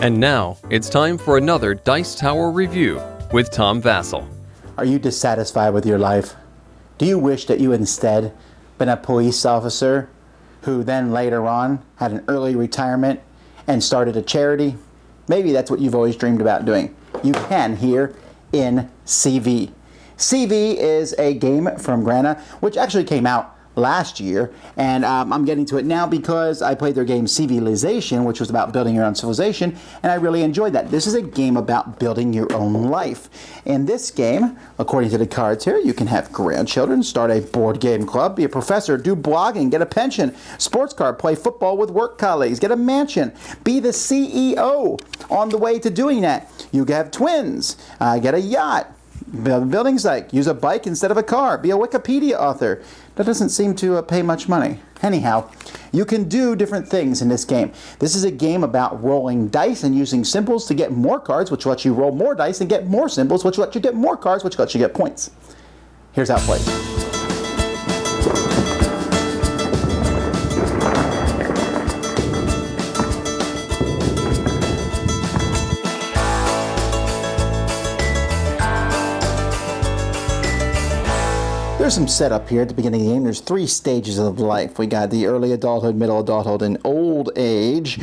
And now, it's time for another Dice Tower review with Tom Vasel. Are you dissatisfied with your life? Do you wish that you instead been a police officer who then later on had an early retirement and started a charity? Maybe that's what you've always dreamed about doing. You can here in CV. CV is a game from Grana, which actually came out last year, and I'm getting to it now because I played their game Civilization, which was about building your own civilization, and I really enjoyed that. This is a game about building your own life. In this game, according to the cards here, you can have grandchildren, start a board game club, be a professor, do blogging, get a pension, sports car, play football with work colleagues, get a mansion, be the CEO on the way to doing that. You can have twins, get a yacht, build a building site, use a bike instead of a car, be a Wikipedia author. That doesn't seem to pay much money. Anyhow, you can do different things in this game. This is a game about rolling dice and using symbols to get more cards, which lets you roll more dice and get more symbols, which lets you get more cards, which lets you get points. Here's how it plays. There's some setup here at the beginning of the game. There's 3 stages of life. We got the early adulthood, middle adulthood, and old age.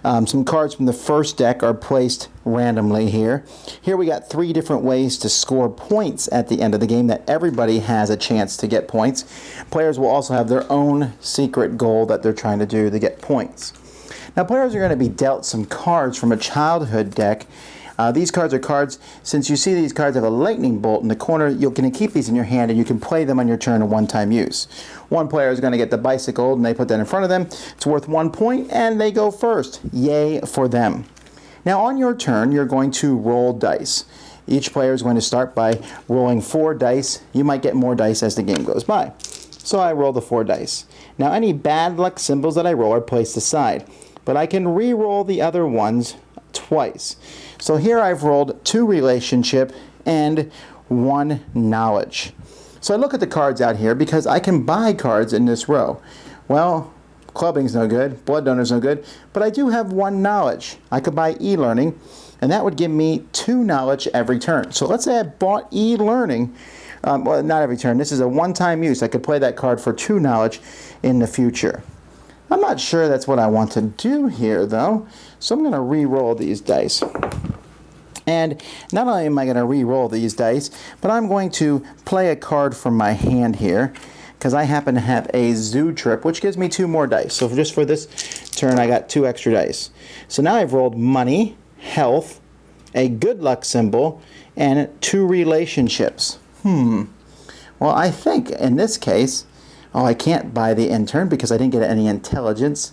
Some cards from the first deck are placed randomly here. Here we got 3 different ways to score points at the end of the game that everybody has a chance to get points. Players will also have their own secret goal that they're trying to do to get points. Now players are going to be dealt some cards from a childhood deck. These cards are cards, since you see these cards have a lightning bolt in the corner, you're going to keep these in your hand and you can play them on your turn in one-time use. One player is going to get the bicycle and they put that in front of them. It's worth 1 point and they go first. Yay for them. Now on your turn, you're going to roll dice. Each player is going to start by rolling 4 dice. You might get more dice as the game goes by. So I roll the 4 dice. Now any bad luck symbols that I roll are placed aside, but I can re-roll the other ones twice. So here I've rolled 2 relationship and 1 knowledge. So I look at the cards out here because I can buy cards in this row. Well, clubbing's no good, blood donor's no good, but I do have 1 knowledge. I could buy e-learning, and that would give me 2 knowledge every turn. So let's say I bought e-learning, well, not every turn. This is a one-time use. I could play that card for 2 knowledge in the future. I'm not sure that's what I want to do here, though, so I'm going to re-roll these dice. And not only am I going to re-roll these dice, but I'm going to play a card from my hand here, because I happen to have a zoo trip, which gives me 2 more dice. So just for this turn, I got 2 extra dice. So now I've rolled money, health, a good luck symbol, and 2 relationships. Well, I think in this case, I can't buy the intern because I didn't get any intelligence.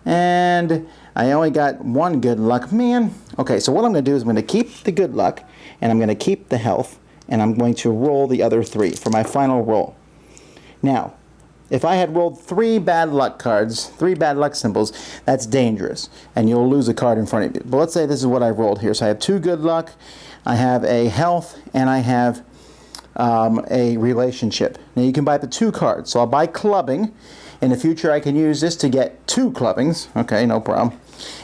And I only got 1 good luck. Man. Okay, so what I'm going to do is I'm going to keep the good luck, and I'm going to keep the health, and I'm going to roll the other 3 for my final roll. Now, if I had rolled 3 bad luck cards, 3 bad luck symbols, that's dangerous, and you'll lose a card in front of you. But let's say this is what I rolled here. So I have 2 good luck, I have a health, and I have a relationship. Now you can buy the 2 cards. So I'll buy clubbing. In the future I can use this to get 2 clubbings. Okay, no problem.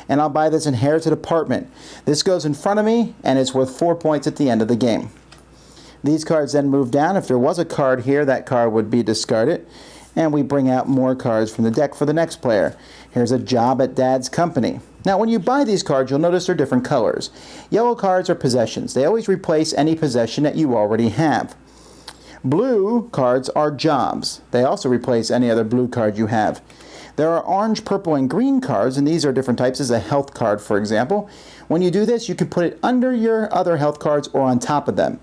And I'll buy this inherited apartment. This goes in front of me and it's worth 4 points at the end of the game. These cards then move down. If there was a card here, that card would be discarded. And we bring out more cards from the deck for the next player. Here's a job at Dad's company. Now when you buy these cards, you'll notice they're different colors. Yellow cards are possessions. They always replace any possession that you already have. Blue cards are jobs. They also replace any other blue card you have. There are orange, purple, and green cards, and these are different types. This is a health card, for example. When you do this, you can put it under your other health cards or on top of them.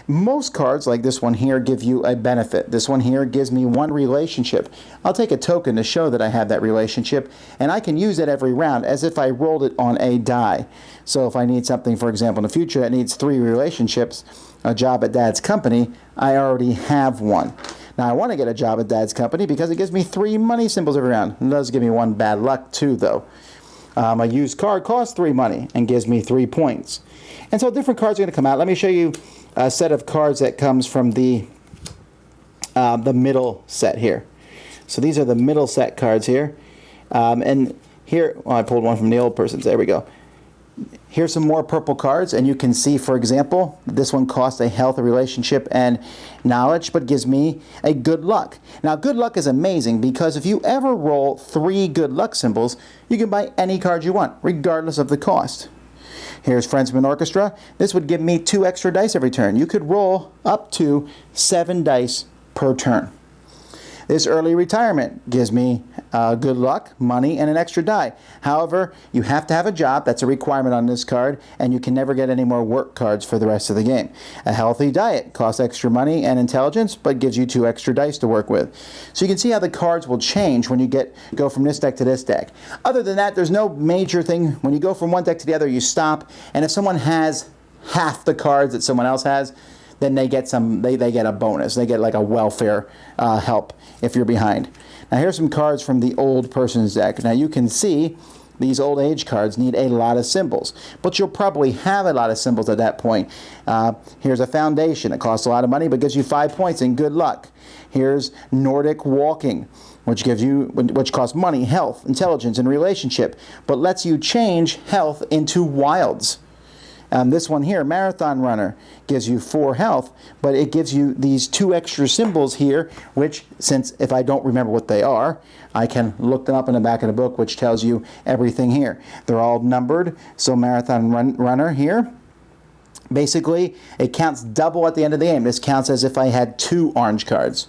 Most cards, like this one here, give you a benefit. This one here gives me 1 relationship. I'll take a token to show that I have that relationship, and I can use it every round as if I rolled it on a die. So if I need something, for example, in the future that needs 3 relationships, a job at Dad's company, I already have 1. Now I want to get a job at Dad's company because it gives me 3 money symbols every round. It does give me 1 bad luck too, though. A used card costs 3 money and gives me 3 points. And so different cards are going to come out. Let me show you a set of cards that comes from the middle set here. So these are the middle set cards here. And here, well, I pulled one from the old person's. There we go. Here's some more purple cards, and you can see, for example, this one costs a health, a relationship, and knowledge, but gives me a good luck. Now, good luck is amazing because if you ever roll 3 good luck symbols, you can buy any card you want, regardless of the cost. Here's Friends from an Orchestra. This would give me 2 extra dice every turn. You could roll up to 7 dice per turn. This early retirement gives me good luck, money, and an extra die. However, you have to have a job. That's a requirement on this card, and you can never get any more work cards for the rest of the game. A healthy diet costs extra money and intelligence, but gives you 2 extra dice to work with. So you can see how the cards will change when you go from this deck to this deck. Other than that, there's no major thing. When you go from one deck to the other, you stop, and if someone has half the cards that someone else has, then they get they get a bonus. They get like a welfare help if you're behind. Now here's some cards from the old person's deck. Now you can see these old age cards need a lot of symbols, but you'll probably have a lot of symbols at that point. Here's a foundation. It costs a lot of money, but gives you 5 points and good luck. Here's Nordic walking, which costs money, health, intelligence, and relationship, but lets you change health into wilds. This one here, Marathon Runner, gives you 4 health, but it gives you these 2 extra symbols here, which, since if I don't remember what they are, I can look them up in the back of the book, which tells you everything here. They're all numbered, so Marathon Runner here, basically, it counts double at the end of the game. This counts as if I had 2 orange cards.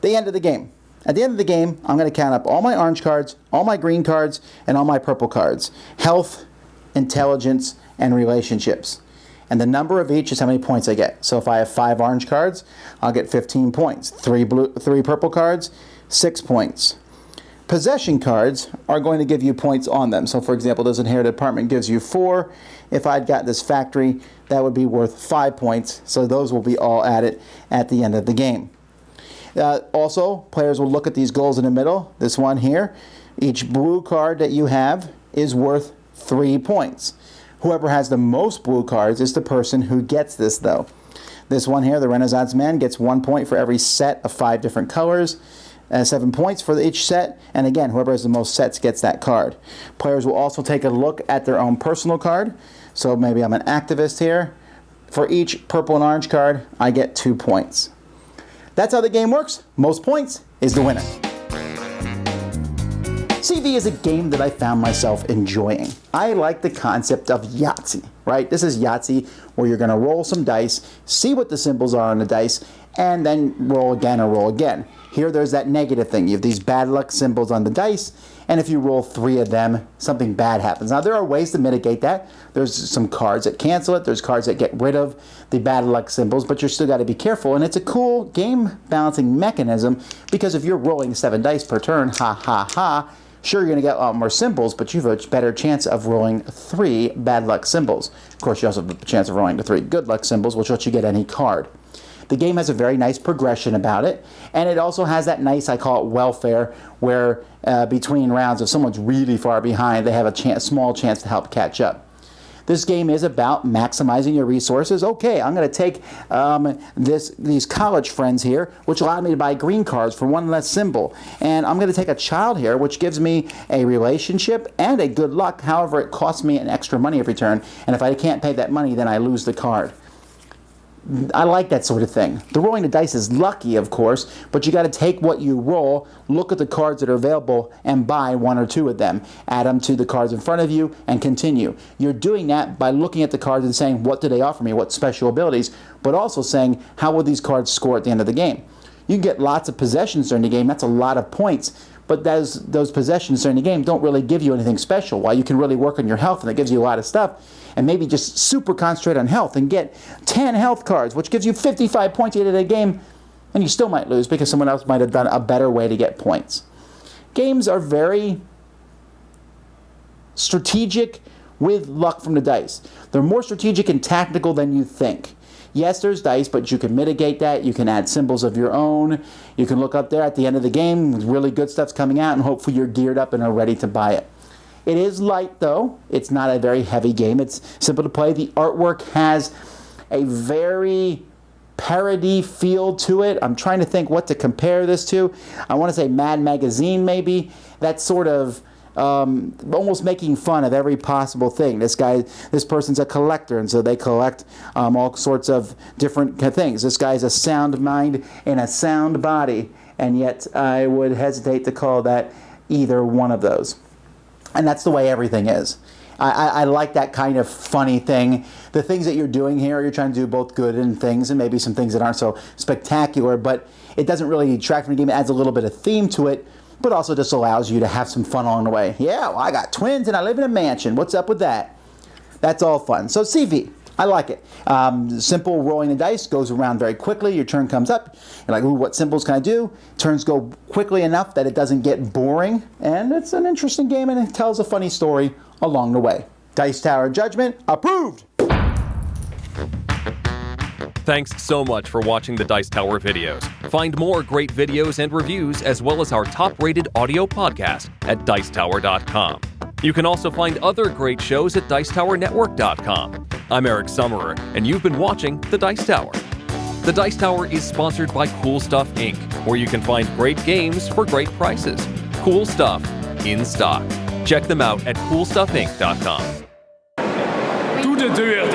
The end of the game. At the end of the game, I'm going to count up all my orange cards, all my green cards, and all my purple cards. Health, intelligence, and relationships. And the number of each is how many points I get. So if I have 5 orange cards, I'll get 15 points. 3 purple cards, 6 points. Possession cards are going to give you points on them. So for example, this inherited apartment gives you 4. If I'd got this factory, that would be worth 5 points. So those will be all added at the end of the game. Also, players will look at these goals in the middle. This one here, each blue card that you have is worth 3 points. Whoever has the most blue cards is the person who gets this, though. This one here, the Renaissance Man, gets 1 point for every set of 5 different colors, 7 points for each set, and again, whoever has the most sets gets that card. Players will also take a look at their own personal card. So maybe I'm an activist here. For each purple and orange card, I get 2 points. That's how the game works. Most points is the winner. CV is a game that I found myself enjoying. I like the concept of Yahtzee, right? This is Yahtzee, where you're going to roll some dice, see what the symbols are on the dice, and then roll again or roll again. Here there's that negative thing. You have these bad luck symbols on the dice, and if you roll 3 of them, something bad happens. Now there are ways to mitigate that. There's some cards that cancel it. There's cards that get rid of the bad luck symbols, but you're still got to be careful. And it's a cool game balancing mechanism, because if you're rolling 7 dice per turn, ha ha ha, sure, you're going to get a lot more symbols, but you have a better chance of rolling 3 bad luck symbols. Of course, you also have a chance of rolling the 3 good luck symbols, which lets you get any card. The game has a very nice progression about it, and it also has that nice, I call it welfare, where between rounds, if someone's really far behind, they have a small chance to help catch up. This game is about maximizing your resources. Okay, I'm going to take these college friends here, which allowed me to buy green cards for 1 less symbol. And I'm going to take a child here, which gives me a relationship and a good luck. However, it costs me an extra money every turn. And if I can't pay that money, then I lose the card. I like that sort of thing. The rolling the dice is lucky, of course, but you got to take what you roll, look at the cards that are available, and buy 1 or 2 of them. Add them to the cards in front of you, and continue. You're doing that by looking at the cards and saying, what do they offer me? What special abilities? But also saying, how will these cards score at the end of the game? You can get lots of possessions during the game. That's a lot of points. But those possessions during the game don't really give you anything special. While you can really work on your health, and it gives you a lot of stuff, and maybe just super concentrate on health and get 10 health cards, which gives you 55 points at the end of the game, and you still might lose because someone else might have done a better way to get points. Games are very strategic with luck from the dice. They're more strategic and tactical than you think. Yes, there's dice, but you can mitigate that. You can add symbols of your own. You can look up there at the end of the game, really good stuff's coming out, and hopefully you're geared up and are ready to buy it. It is light, though. It's not a very heavy game. It's simple to play. The artwork has a very parody feel to it. I'm trying to think what to compare this to. I want to say Mad Magazine, maybe. That sort of almost making fun of every possible thing. This person's a collector, and so they collect all sorts of different things. This guy's a sound mind and a sound body, and yet I would hesitate to call that either one of those. And that's the way everything is. I like that kind of funny thing. The things that you're doing here, you're trying to do both good and things, and maybe some things that aren't so spectacular, but it doesn't really detract from the game. It adds a little bit of theme to it, but also just allows you to have some fun along the way. Yeah, well, I got twins and I live in a mansion. What's up with that? That's all fun. So CV, I like it. Simple rolling the dice, goes around very quickly. Your turn comes up. You're like, ooh, what symbols can I do? Turns go quickly enough that it doesn't get boring. And it's an interesting game, and it tells a funny story along the way. Dice Tower Judgment, approved! Thanks so much for watching the Dice Tower videos. Find more great videos and reviews, as well as our top-rated audio podcast at Dicetower.com. You can also find other great shows at DicetowerNetwork.com. I'm Eric Summerer, and you've been watching The Dice Tower. The Dice Tower is sponsored by Cool Stuff Inc., where you can find great games for great prices. Cool stuff in stock. Check them out at CoolStuffInc.com. Toe de deur.